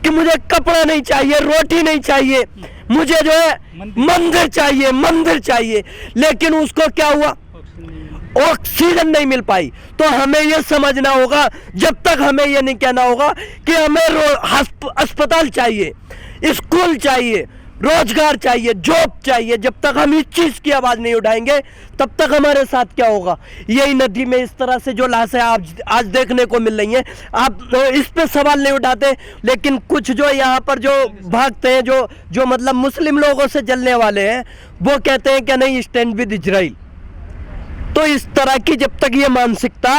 कि मुझे कपड़ा नहीं चाहिए, रोटी नहीं चाहिए, मुझे जो है मंदिर चाहिए। लेकिन उसको क्या हुआ, ऑक्सीजन नहीं मिल पाई। तो हमें यह समझना होगा, जब तक हमें यह नहीं कहना होगा कि हमें अस्पताल चाहिए, स्कूल चाहिए, रोजगार चाहिए, जॉब चाहिए, जब तक हम इस चीज की आवाज नहीं उठाएंगे तब तक हमारे साथ क्या होगा। यही नदी में इस तरह से जो लाशें आज देखने को मिल रही हैं, आप इस पे सवाल नहीं उठाते, लेकिन कुछ जो यहाँ पर जो भागते हैं, जो मतलब मुस्लिम लोगों से जलने वाले हैं, वो कहते हैं कि नहीं स्टैंड विद इजराइल। तो इस तरह की जब तक ये मानसिकता,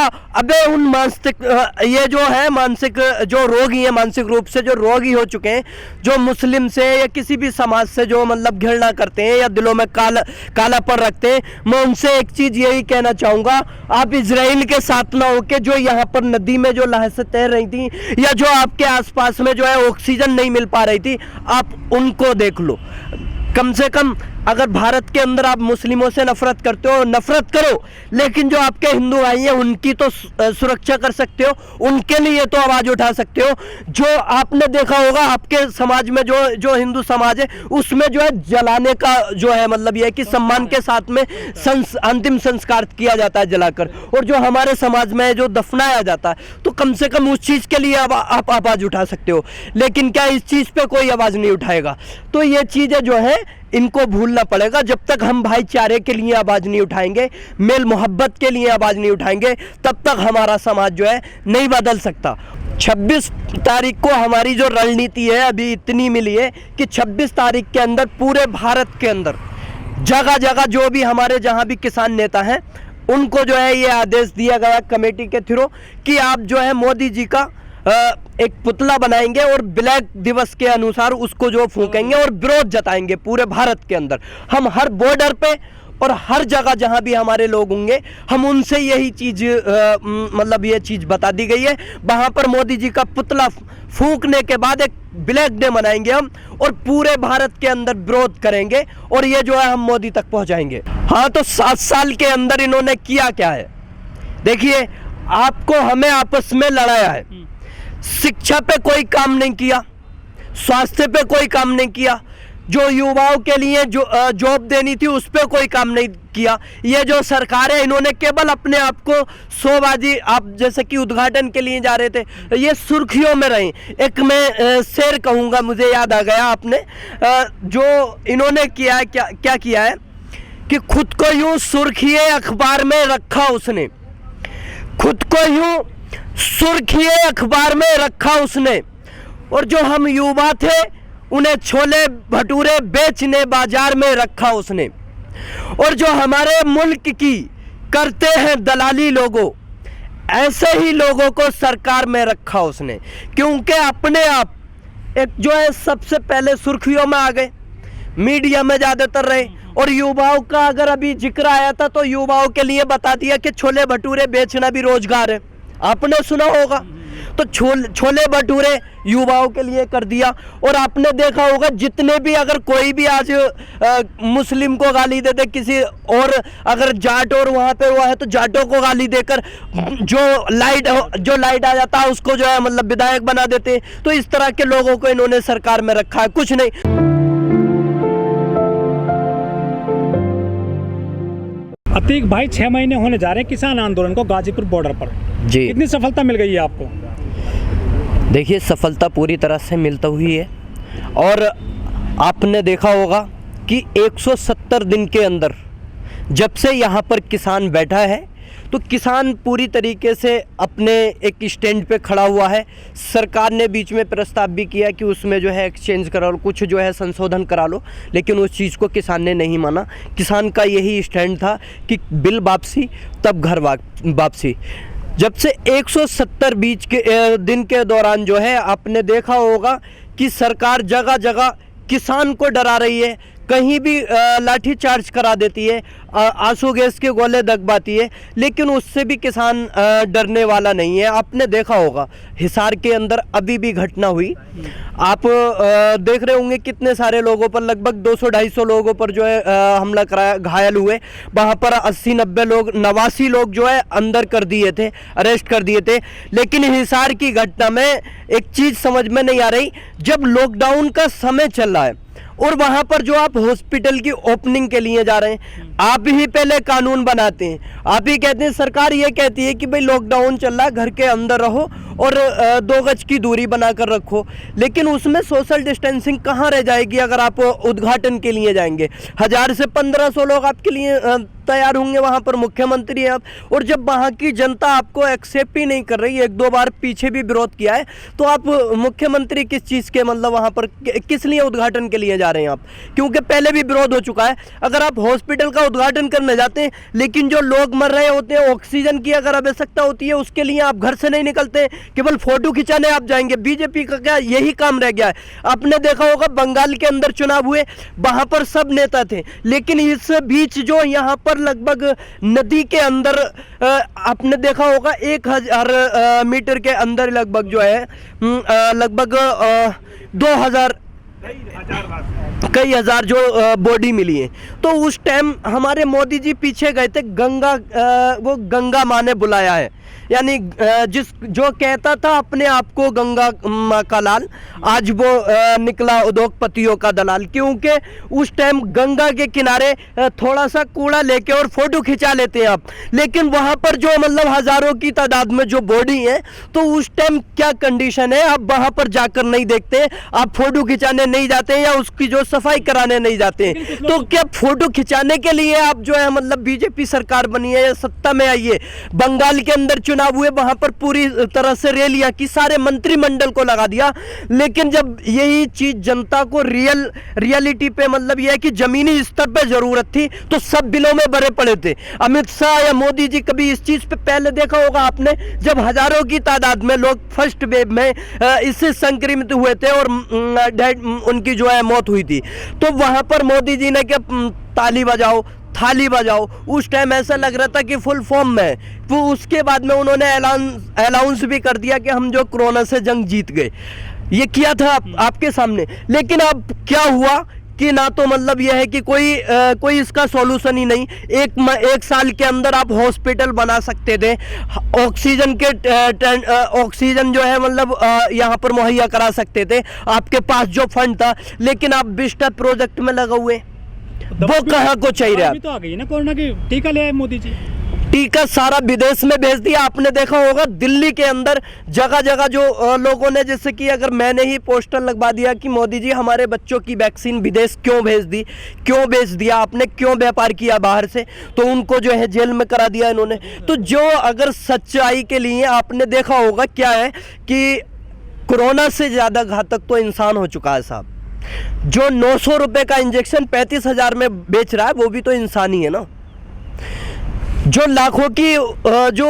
ये जो है मानसिक जो रोगी है, मानसिक रूप से जो रोगी हो चुके हैं, जो मुस्लिम से या किसी भी समाज से जो मतलब घृणा करते हैं या दिलों में कालापन रखते हैं, मैं उनसे एक चीज यही कहना चाहूंगा, आप इजराइल के साथ ना होके जो यहाँ पर नदी में जो लाशें तैर रही थी या जो आपके आसपास में जो है ऑक्सीजन नहीं मिल पा रही थी, आप उनको देख लो। कम से कम अगर भारत के अंदर आप मुस्लिमों से नफरत करते हो, नफरत करो, लेकिन जो आपके हिंदू भाई हैं उनकी तो सुरक्षा कर सकते हो, उनके लिए तो आवाज उठा सकते हो। जो आपने देखा होगा आपके समाज में जो हिंदू समाज है उसमें जो है जलाने का जो है मतलब यह है कि सम्मान के साथ में अंतिम संस्कार किया जाता है जलाकर, और जो हमारे समाज में जो दफनाया जाता है, तो कम से कम उस चीज के लिए आप आवाज उठा सकते हो। लेकिन क्या इस चीज पे कोई आवाज नहीं उठाएगा। तो ये चीजें जो है इनको भूलना पड़ेगा। जब तक हम भाईचारे के लिए आवाज नहीं उठाएंगे, मेल मोहब्बत के लिए आवाज नहीं उठाएंगे, तब तक हमारा समाज जो है नहीं बदल सकता। 26 तारीख को हमारी जो रणनीति है अभी इतनी मिली है कि 26 तारीख के अंदर पूरे भारत के अंदर जगह जगह जो भी हमारे जहां भी किसान नेता हैं उनको जो है ये आदेश दिया गया कमेटी के थ्रू कि आप जो है मोदी जी का एक पुतला बनाएंगे और ब्लैक दिवस के अनुसार उसको जो फूकेंगे और विरोध जताएंगे पूरे भारत के अंदर। हम हर बॉर्डर पे और हर जगह जहां भी हमारे लोग होंगे, हम उनसे यही चीज मतलब ये चीज बता दी गई है। वहां पर मोदी जी का पुतला फूकने के बाद एक ब्लैक डे मनाएंगे हम, और पूरे भारत के अंदर विरोध करेंगे, और ये जो है हम मोदी तक पहुंचाएंगे। हाँ, तो 7 साल के अंदर इन्होंने किया क्या है, देखिए, आपको हमें आपस में लड़ाया है। शिक्षा पे कोई काम नहीं किया, स्वास्थ्य पे कोई काम नहीं किया, जो युवाओं के लिए जो जॉब देनी थी उस पे कोई काम नहीं किया। ये जो सरकार है इन्होंने केवल अपने आप को शोबाजी, आप जैसे कि उद्घाटन के लिए जा रहे थे, ये सुर्खियों में रही। एक मैं शेर कहूँगा, मुझे याद आ गया, आपने जो इन्होंने किया है, क्या किया है कि खुद को यूं सुर्खिए अखबार में रखा उसने, खुद को यूं सुर्खिए अखबार में रखा उसने, और जो हम युवा थे उन्हें छोले भटूरे बेचने बाजार में रखा उसने, और जो हमारे मुल्क की करते हैं दलाली लोगों, ऐसे ही लोगों को सरकार में रखा उसने। क्योंकि अपने आप एक जो है सबसे पहले सुर्खियों में आ गए, मीडिया में ज़्यादातर रहे, और युवाओं का अगर अभी जिक्र आया था तो युवाओं के लिए बता दिया कि छोले भटूरे बेचना भी रोजगार है, आपने सुना होगा। तो छोले भटूरे युवाओं के लिए कर दिया। और आपने देखा होगा जितने भी, अगर कोई भी आज मुस्लिम को गाली दे दे किसी, और अगर जाट और वहाँ पे हुआ है तो जाटों को गाली देकर जो लाइट आ जाता है उसको जो है मतलब विधायक बना देते हैं। तो इस तरह के लोगों को इन्होंने सरकार में रखा है, कुछ नहीं। अतीक भाई, 6 महीने होने जा रहे हैं किसान आंदोलन को गाजीपुर बॉर्डर पर जी, कितनी सफलता मिल गई है आपको? देखिए, सफलता पूरी तरह से मिलती हुई है, और आपने देखा होगा कि 170 दिन के अंदर जब से यहाँ पर किसान बैठा है तो किसान पूरी तरीके से अपने एक स्टैंड पे खड़ा हुआ है। सरकार ने बीच में प्रस्ताव भी किया कि उसमें जो है एक्सचेंज करा लो, कुछ जो है संशोधन करा लो, लेकिन उस चीज़ को किसान ने नहीं माना। किसान का यही स्टैंड था कि बिल वापसी तब घर वापसी। जब से 170 दिन के दौरान जो है आपने देखा होगा कि सरकार जगह जगह किसान को डरा रही है, कहीं भी लाठी चार्ज करा देती है, आंसू गैस के गोले दगवाती है, लेकिन उससे भी किसान डरने वाला नहीं है। आपने देखा होगा हिसार के अंदर अभी भी घटना हुई, आप देख रहे होंगे कितने सारे लोगों पर, लगभग 200-250 लोगों पर जो है हमला कराया, घायल हुए। वहाँ पर 80-90 लोग, 89 लोग जो है अंदर कर दिए थे, अरेस्ट कर दिए थे। लेकिन हिसार की घटना में एक चीज़ समझ में नहीं आ रही, जब लॉकडाउन का समय चल रहा है और वहां पर जो आप हॉस्पिटल की ओपनिंग के लिए जा रहे हैं, आप ही पहले कानून बनाते हैं, आप ही कहते हैं, सरकार ये कहती है कि भाई लॉकडाउन चल रहा है, घर के अंदर रहो और 2 गज की दूरी बनाकर रखो, लेकिन उसमें सोशल डिस्टेंसिंग कहाँ रह जाएगी अगर आप उद्घाटन के लिए जाएंगे। 1000 से 1500 लोग आपके लिए तैयार होंगे, वहाँ पर मुख्यमंत्री हैं आप, और जब वहाँ की जनता आपको एक्सेप्ट ही नहीं कर रही, 1-2 बार पीछे भी विरोध किया है, तो आप मुख्यमंत्री किस चीज़ के, मतलब वहाँ पर किस लिए उद्घाटन के लिए जा रहे हैं आप? क्योंकि पहले भी विरोध हो चुका है। अगर आप हॉस्पिटल का उद्घाटन करने जाते हैं, लेकिन जो लोग मर रहे होते हैं, ऑक्सीजन की अगर आवश्यकता होती है, उसके लिए आप घर से नहीं निकलते, केवल फोटो खिंचाने आप जाएंगे। बीजेपी का क्या यही काम रह गया है? आपने देखा होगा बंगाल के अंदर चुनाव हुए, वहाँ पर सब नेता थे, लेकिन इस बीच जो यहाँ पर लगभग नदी के अंदर आपने देखा होगा 1000 मीटर के अंदर लगभग जो है लगभग 2000 कई हजार जो बॉडी मिली है। तो उस टाइम हमारे मोदी जी पीछे गए थे, गंगा वो गंगा माँ ने बुलाया है, यानी जो कहता था अपने आप को गंगा माँ का लाल, आज वो निकला उद्योगपतियों का दलाल। क्योंकि उस टाइम गंगा के किनारे थोड़ा सा कूड़ा लेके और फोटो खिंचा लेते हैं आप, लेकिन वहाँ पर जो मतलब हजारों की तादाद में जो बॉडी है, तो उस टाइम क्या कंडीशन है, आप वहाँ पर जाकर नहीं देखते, आप फोटो खिंचाने नहीं जाते या उसकी जो सफाई कराने नहीं जाते। तो क्या फोटो खिंचाने के लिए आप जो है मतलब बीजेपी सरकार बनी है या सत्ता में आई है? बंगाल के अंदर चुनाव हुए, वहां पर पूरी तरह से रैलियां की, सारे मंत्रिमंडल को लगा दिया, लेकिन जब यही चीज जनता को रियलिटी पे मतलब यह है कि जमीनी स्तर पे जरूरत थी, तो सब बिलों में भरे पड़े थे। अमित शाह या मोदी जी कभी इस चीज पे पहले देखा होगा आपने, जब हजारों की तादाद में लोग फर्स्ट वेव में इससे संक्रमित हुए थे और उनकी जो है मौत हुई थी, तो वहां पर मोदी जी ने क्या ताली बजाओ थाली बजाओ, उस टाइम ऐसा लग रहा था कि फुल फॉर्म में। वो उसके बाद में उन्होंने अनाउंस भी कर दिया कि हम जो कोरोना से जंग जीत गए, ये किया था आपके सामने। लेकिन अब क्या हुआ कि ना तो मतलब यह है कि कोई इसका सॉल्यूशन ही नहीं। एक साल के अंदर आप हॉस्पिटल बना सकते थे, ऑक्सीजन जो है मतलब यहाँ पर मुहैया करा सकते थे, आपके पास जो फंड था, लेकिन आप विस्टा प्रोजेक्ट में लगा हुए, वो कहाँ को चाहिए? तो आ गई ना कोरोना की, टीका ले आए मोदी जी, टीका सारा विदेश में भेज दिया। आपने देखा होगा दिल्ली के अंदर जगह जगह जो लोगों ने, जैसे कि अगर मैंने ही पोस्टर लगवा दिया कि मोदी जी हमारे बच्चों की वैक्सीन विदेश क्यों भेज दी, क्यों भेज दिया आपने, क्यों व्यापार किया बाहर से, तो उनको जो है जेल में करा दिया इन्होंने। तो जो अगर सच्चाई के लिए आपने देखा होगा क्या है कि कोरोना से ज़्यादा घातक तो इंसान हो चुका है साहब। जो 900 रुपए का इंजेक्शन 35,000 में बेच रहा है, वो भी तो इंसान ही है ना। जो लाखों की जो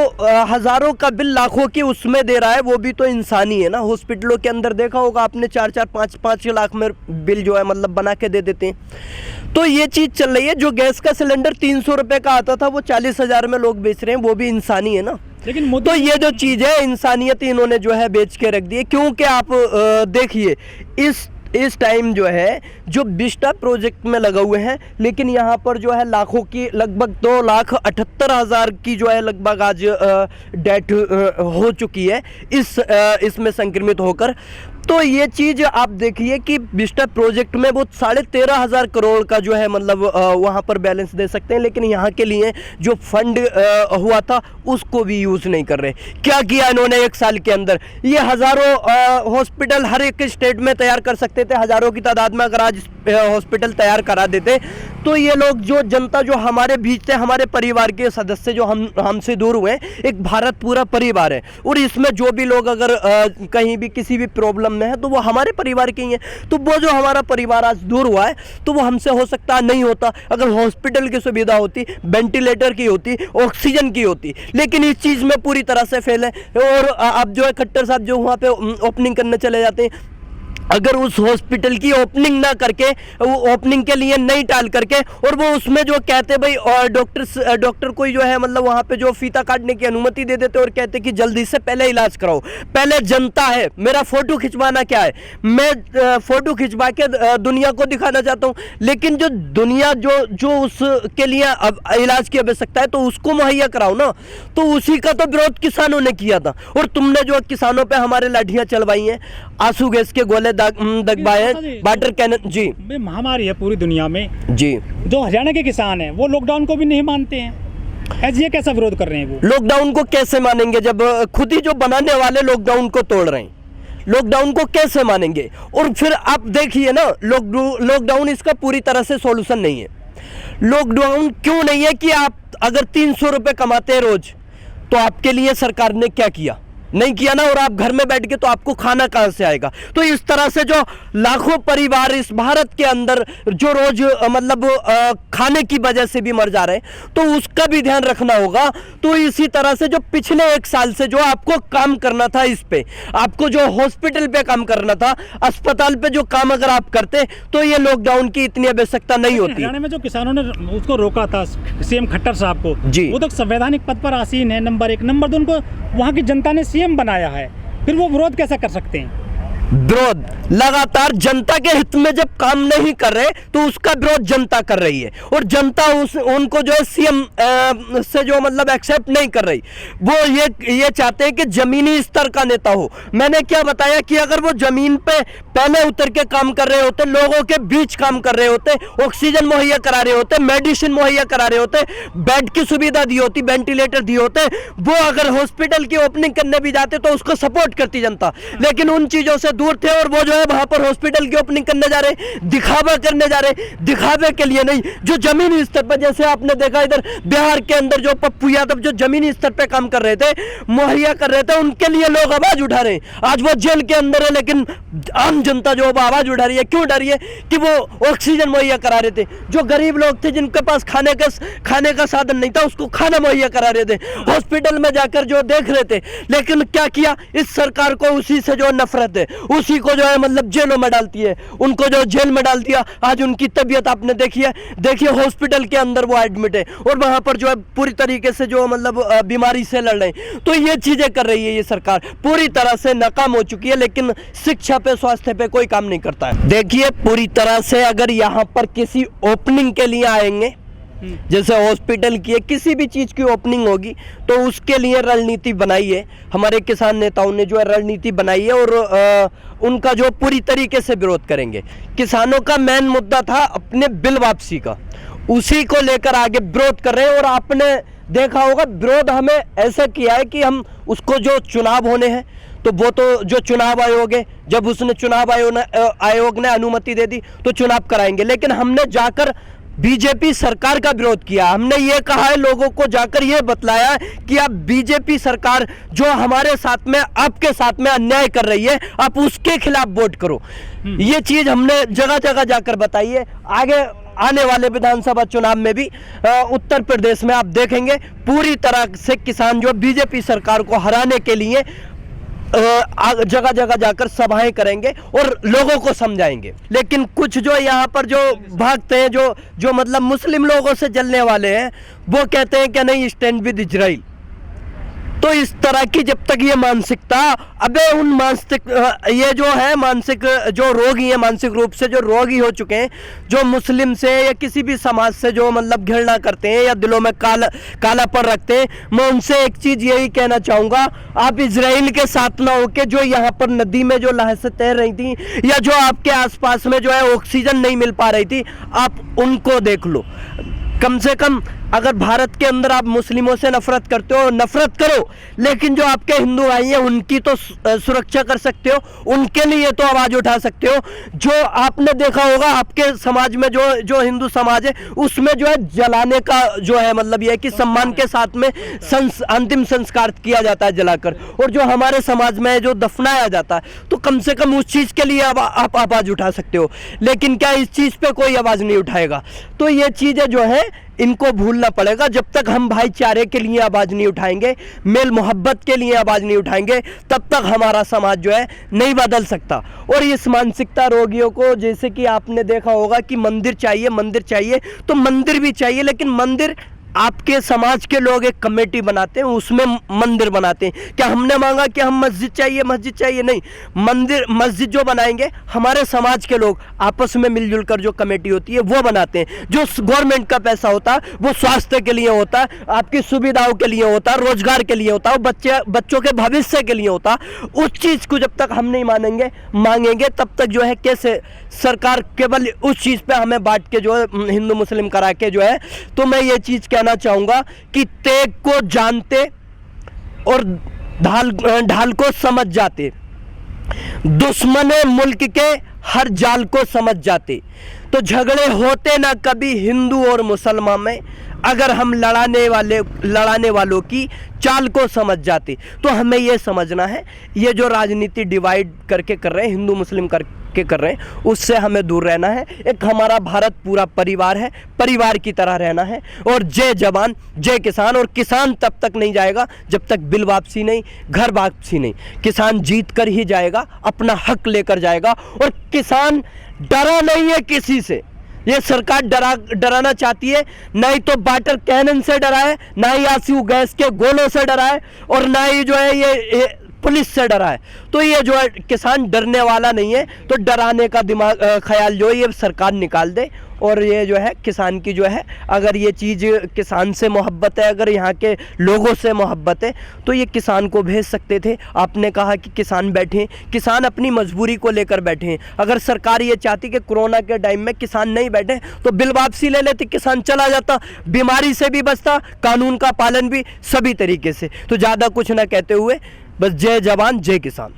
हजारों का बिल लाखों की उसमें दे रहा है, वो भी तो इंसान ही है ना। हॉस्पिटलों के अंदर देखा होगा आपने 4-4, 5-5 लाख में बिल जो है मतलब बना के दे देते हैं। तो ये चीज़ चल रही है। जो गैस का सिलेंडर 300 रुपए का आता था, वो 40,000 में लोग बेच रहे हैं, वो भी इंसानी है ना। लेकिन तो ये जो चीज़ है, इंसानियत इन्होंने जो है बेच के रख दी है। क्योंकि आप देखिए इस टाइम जो है जो विस्टा प्रोजेक्ट में लगा हुए हैं, लेकिन यहाँ पर जो है लाखों की, लगभग 2,78,000 की जो है लगभग आज डेथ हो चुकी है इसमें संक्रमित होकर। तो ये चीज़ आप देखिए कि विस्टा प्रोजेक्ट में वो 13,500 करोड़ का जो है मतलब वहाँ पर बैलेंस दे सकते हैं, लेकिन यहाँ के लिए जो फंड हुआ था उसको भी यूज़ नहीं कर रहे। क्या किया इन्होंने 1 साल के अंदर? ये हज़ारों हॉस्पिटल हर एक स्टेट में तैयार कर सकते थे, हज़ारों की तादाद में अगर आज हॉस्पिटल तैयार करा देते, तो ये लोग जो जनता जो हमारे बीच थे, हमारे परिवार के सदस्य जो हमसे दूर हुए, एक भारत पूरा परिवार है, और इसमें जो भी लोग अगर कहीं भी किसी भी प्रॉब्लम में है, तो वो हमारे परिवार के ही हैं। तो वो जो हमारा परिवार आज दूर हुआ है, तो वो हमसे हो सकता नहीं होता अगर हॉस्पिटल की सुविधा होती, वेंटिलेटर की होती, ऑक्सीजन की होती। लेकिन इस चीज़ में पूरी तरह से फेल है। और अब जो है खट्टर साहब जो वहाँ पे ओपनिंग करने चले जाते हैं, अगर उस हॉस्पिटल की ओपनिंग ना करके, वो ओपनिंग के लिए नहीं टाल करके, और वो उसमें जो कहते भाई और डॉक्टर कोई जो है मतलब वहाँ पे जो फीता काटने की अनुमति दे देते और कहते कि जल्दी से पहले इलाज कराओ। पहले जनता है, मेरा फोटो खिंचवाना क्या है, मैं फोटो खिंचवा के दुनिया को दिखाना चाहता हूँ, लेकिन जो दुनिया जो उसके लिए अब इलाज की आवश्यकता है तो उसको मुहैया कराओ ना। तो उसी का तो विरोध किसानों ने किया था, और तुमने जो किसानों पे हमारे लाठियां चलवाई हैं, आंसू गैस के गोले दगवाए, वाटर कैनन। जी, महामारी है पूरी दुनिया में जी। जो हरियाणा के किसान हैं वो लॉकडाउन को भी नहीं मानते हैं, ऐसे ये कैसा विरोध कर रहे हैं वो? लॉकडाउन को कैसे मानेंगे जब खुद ही जो बनाने वाले लॉकडाउन को तोड़ रहे हैं? लॉकडाउन को कैसे मानेंगे? और फिर आप देखिए ना, लॉकडाउन इसका पूरी तरह से सॉल्यूशन नहीं है। लॉकडाउन क्यों नहीं है कि आप अगर 300 रुपए कमाते हैं रोज, तो आपके लिए सरकार ने क्या किया? नहीं किया ना। और आप घर में बैठ के तो आपको खाना कहां से आएगा? तो इस तरह से जो लाखों परिवार इस भारत के अंदर जो रोज मतलब खाने की वजह से भी मर जा रहे हैं, तो उसका भी ध्यान रखना होगा। तो इसी तरह से जो पिछले 1 साल से जो आपको काम करना था, इस पे आपको जो हॉस्पिटल पे काम करना था, अस्पताल पे जो काम अगर आप करते तो ये लॉकडाउन की इतनी आवश्यकता नहीं होती। हरियाणा में जो किसानों ने उसको रोका था सीएम खट्टर साहब को, जी, वो तो संवैधानिक पद पर आसीन है, नंबर 1। नंबर 2, उनको वहाँ की जनता ने सीएम बनाया है, फिर वो विरोध कैसा कर सकते हैं? विरोध लगातार जनता के हित में जब काम नहीं कर रहे तो उसका विरोध जनता कर रही है, और जनता उनको जो है सीएम से जो मतलब एक्सेप्ट नहीं कर रही। वो ये चाहते हैं कि जमीनी स्तर का नेता हो। मैंने क्या बताया कि अगर वो जमीन पे पहले उतर के काम कर रहे होते, लोगों के बीच काम कर रहे होते, ऑक्सीजन मुहैया करा रहे होते, मेडिसिन मुहैया करा रहे होते, बेड की सुविधा दी होती, वेंटिलेटर दिए होते, वो अगर हॉस्पिटल की ओपनिंग करने भी जाते तो उसको सपोर्ट करती जनता। लेकिन उन चीजों से दूर थे, और वो जो है वहां पर हॉस्पिटल की ओपनिंग करने जा रहे, दिखावा करने जा रहे, दिखावे के लिए नहीं। जो जमीनी स्तर पर, जैसे आपने देखा इधर बिहार के अंदर जो पप्पू यादव जो जमीनी स्तर पे काम कर रहे थे, मुहैया कर रहे थे, उनके लिए लोग आवाज उठा रहे हैं। आज वो जेल के अंदर है, लेकिन आम जनता जो आवाज उठा रही है, क्यों उठा रही है? कि वो ऑक्सीजन मुहैया करा रहे थे। जो गरीब लोग थे जिनके पास खाने का साधन नहीं था, उसको खाना मुहैया करा रहे थे, हॉस्पिटल में जाकर जो देख रहे थे। लेकिन क्या किया इस सरकार को? उसी से जो नफरत है, उसी को जो है मतलब जेलों में डालती है, उनको जो जेल में डाल दिया। आज उनकी तबीयत आपने देखी है, देखिए हॉस्पिटल के अंदर वो एडमिट है, और वहां पर जो है पूरी तरीके से जो मतलब बीमारी से लड़ रहे हैं। तो ये चीजें कर रही है ये सरकार, पूरी तरह से नाकाम हो चुकी है, लेकिन शिक्षा पे, स्वास्थ्य पे कोई काम नहीं करता है। देखिए पूरी तरह से अगर यहाँ पर किसी ओपनिंग के लिए आएंगे, जैसे हॉस्पिटल की है, किसी भी चीज की ओपनिंग होगी, तो उसके लिए रणनीति बनाई है हमारे किसान नेताओं ने, जो है रणनीति बनाई है, और उनका जो पूरी तरीके से विरोध करेंगे। किसानों का मेन मुद्दा था अपने बिल वापसी का, उसी को लेकर आगे विरोध कर रहे हैं। और आपने देखा होगा विरोध हमें ऐसा किया है कि हम उसको जो चुनाव होने हैं, तो वो तो जो चुनाव आयोग है, जब उसने चुनाव आयोग ने अनुमति दे दी तो चुनाव कराएंगे। लेकिन हमने जाकर बीजेपी सरकार का विरोध किया। हमने ये कहा है लोगों को, जाकर ये बतलाया कि आप बीजेपी सरकार जो हमारे साथ में, आपके साथ में अन्याय कर रही है, आप उसके खिलाफ वोट करो। ये चीज हमने जगह जगह जाकर बताई है। आगे आने वाले विधानसभा चुनाव में भी उत्तर प्रदेश में आप देखेंगे पूरी तरह से किसान जो बीजेपी सरकार को हराने के लिए जगह जगह जाकर सभाएं करेंगे और लोगों को समझाएंगे। लेकिन कुछ जो यहाँ पर जो भागते हैं, जो मतलब मुस्लिम लोगों से जलने वाले हैं, वो कहते हैं कि नहीं स्टैंड विद इजराइल। तो इस तरह की जब तक ये मानसिकता, अबे उन मानसिक ये जो है मानसिक जो रोगी है, मानसिक रूप से जो रोगी हो चुके हैं, जो मुस्लिम से या किसी भी समाज से जो मतलब घृणा करते हैं या दिलों में कालापन रखते हैं, मैं उनसे एक चीज यही कहना चाहूंगा, आप इजराइल के साथ ना होके जो यहाँ पर नदी में जो लहरें तैर रही थी, या जो आपके आसपास में जो है ऑक्सीजन नहीं मिल पा रही थी, आप उनको देख लो। कम से कम अगर भारत के अंदर आप मुस्लिमों से नफरत करते हो, नफरत करो, लेकिन जो आपके हिंदू भाई हैं उनकी तो सुरक्षा कर सकते हो, उनके लिए तो आवाज उठा सकते हो। जो आपने देखा होगा आपके समाज में जो हिंदू समाज है उसमें जो है जलाने का जो है मतलब यह है कि सम्मान के साथ में अंतिम संस्कार किया जाता है जलाकर, और जो हमारे समाज में जो दफनाया जाता है, तो कम से कम उस चीज के लिए आप आवाज उठा सकते हो। लेकिन क्या इस चीज पे कोई आवाज नहीं उठाएगा? तो ये चीजें जो है इनको भूलना पड़ेगा। जब तक हम भाईचारे के लिए आवाज़ नहीं उठाएंगे, मेल मोहब्बत के लिए आवाज़ नहीं उठाएंगे, तब तक हमारा समाज जो है नहीं बदल सकता। और इस मानसिकता रोगियों को, जैसे कि आपने देखा होगा कि मंदिर चाहिए, मंदिर चाहिए, तो मंदिर भी चाहिए, लेकिन मंदिर आपके समाज के लोग एक कमेटी बनाते हैं, उसमें मंदिर बनाते हैं। क्या हमने मांगा कि हम मस्जिद चाहिए, मस्जिद चाहिए? नहीं, मंदिर मस्जिद जो बनाएंगे हमारे समाज के लोग आपस में मिलजुल कर जो कमेटी होती है वो बनाते हैं। जो गवर्नमेंट का पैसा होता है वो स्वास्थ्य के लिए होता है, आपकी सुविधाओं के लिए होता है, रोजगार के लिए होता है, बच्चों के भविष्य के लिए होता है। उस चीज़ को जब तक हम नहीं मांगेंगे तब तक जो है कैसे सरकार केवल उस चीज़ पे हमें बांट के जो है हिंदू मुस्लिम करा के जो है। तो मैं ये चीज़ कहना चाहूँगा कि तेग को जानते और ढाल को समझ जाते, दुश्मने मुल्क के हर जाल को समझ जाते। तो झगड़े होते ना कभी हिंदू और मुसलमान में, अगर हम लड़ाने वालों की चाल को समझ जाते। तो हमें ये समझना है, ये जो राजनीति डिवाइड करके कर रहे हैं, हिंदू मुस्लिम करके कर रहे हैं, उससे हमें दूर रहना है। एक हमारा भारत पूरा परिवार है, परिवार की तरह रहना है। और जय जवान जय किसान, और किसान तब तक नहीं जाएगा जब तक बिल वापसी नहीं, घर वापसी नहीं। किसान जीत कर ही जाएगा, अपना हक लेकर जाएगा। और किसान डरा नहीं है किसी से, ये सरकार डराना चाहती है। ना ही तो वाटर कैनन से डरा है, ना ही आंसू गैस के गोलों से डरा है, और ना ही जो है ये पुलिस से डरा है। तो ये जो है किसान डरने वाला नहीं है। तो डराने का ख्याल जो है ये सरकार निकाल दे। और ये जो है किसान की जो है, अगर ये चीज़ किसान से मोहब्बत है, अगर यहाँ के लोगों से मोहब्बत है, तो ये किसान को भेज सकते थे। आपने कहा कि किसान बैठे, किसान अपनी मजबूरी को लेकर बैठे हैं। अगर सरकार ये चाहती कि कोरोना के टाइम में किसान नहीं बैठे तो बिल वापसी ले लेते, किसान चला जाता, बीमारी से भी बचता, कानून का पालन भी, सभी तरीके से। तो ज़्यादा कुछ ना कहते हुए बस जय जवान जय किसान।